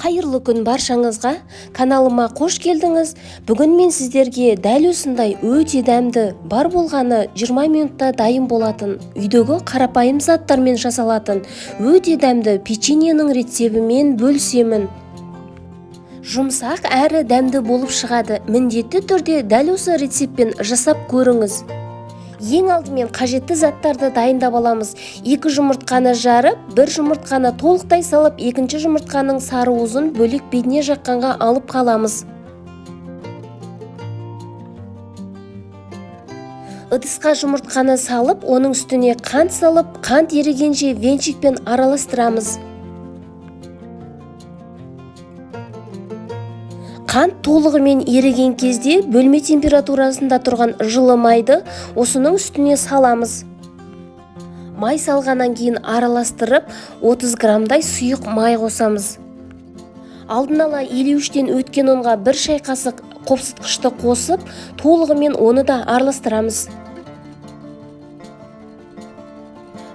Қайырлы күн баршаңызға, каналыма қош келдіңіз. Бүгін мен сіздерге дәл осындай өте дәмді, бар болғаны 20 минутта дайын болатын, үйдегі қарапайым заттармен жасалатын өте дәмді печеньенің рецебімен бөлісемін. Жұмсақ әрі дәмді болып шығады. Міндетті түрде дәл осы рецеппен жасап көріңіз. Ең алдымен қажетті заттарды дайындап аламыз. 2 жұмыртқаны жарып, 1 жұмыртқаны толықтай салып, 2 жұмыртқаның сары уызын бөлек бетіне жаққанға алып қаламыз. Ыдысқа жұмыртқаны салып, оның үстіне қант салып, қант ерігенше венчикпен араластырамыз. Қант толығымен еріген кезде бөлме температурасында тұрған жылы майды осының үстіне саламыз. Май салғаннан кейін араластырып, 30 граммдай сұйық май қосамыз. Алдын ала илеуіштен өткен ұнға 1 шай қасық қопсытқышты қосып, толығымен оны да араластырамыз.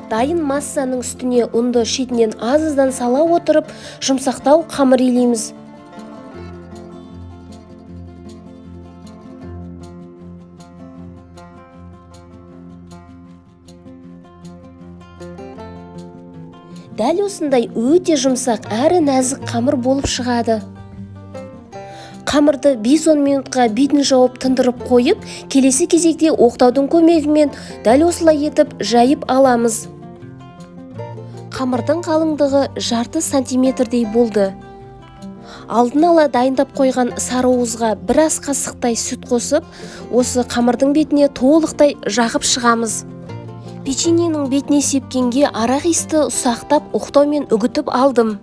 Дайын массаның үстіне ұнды шетінен аз-аздан сала отырып, жұмсақтау қамыр илейміз. Дәл осындай өте жұмсақ әрі нәзік қамыр болып шығады. Қамырды 5-10 минутқа бетін жауып тындырып қойып, келесі кезекте оқтаудың көмегімен дәл осылай етіп жайып аламыз. Қамырдың қалыңдығы жарты сантиметрдей болды. Алдын ала дайындап қойған сары уызға 1 ас қасықтай сүт қосып, осы қамырдың бетіне толықтай жағып шығамыз. Печеньенің бетіне сепкенге арақ иісті ұсақтап, оқтаумен үгітіп алдым.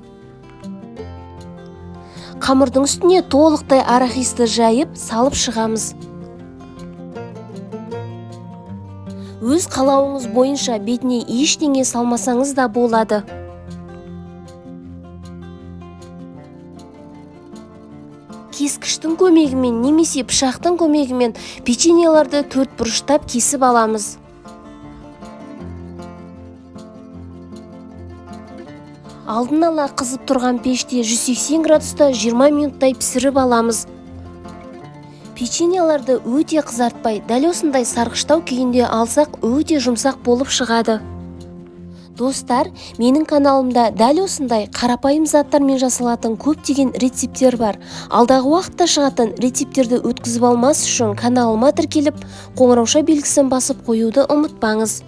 Қамырдың үстіне толықтай арақ иісті жайып, салып шығамыз. Өз қалауыңыз бойынша бетіне ештеңе салмасаңыз да болады. Кескіштің көмегімен немесе пышақтың көмегімен печеньеларды 4 бұрыштап кесіп аламыз. Алдын ала қызып тұрған пеште 180 градуста 20 минуттай пісіріп аламыз. Печеньеларды өте қызартпай, дәл осындай сарғыштау күйінде алсақ, өте жұмсақ болып шығады. Достар, менің каналымда дәл осындай қарапайым заттармен жасалатын көптеген рецептер бар. Алдағы уақытта шығатын рецептерді өткізіп алмас үшін каналыма тіркеліп, қоңырауша белгісін басып қоюды ұмытпаңыз.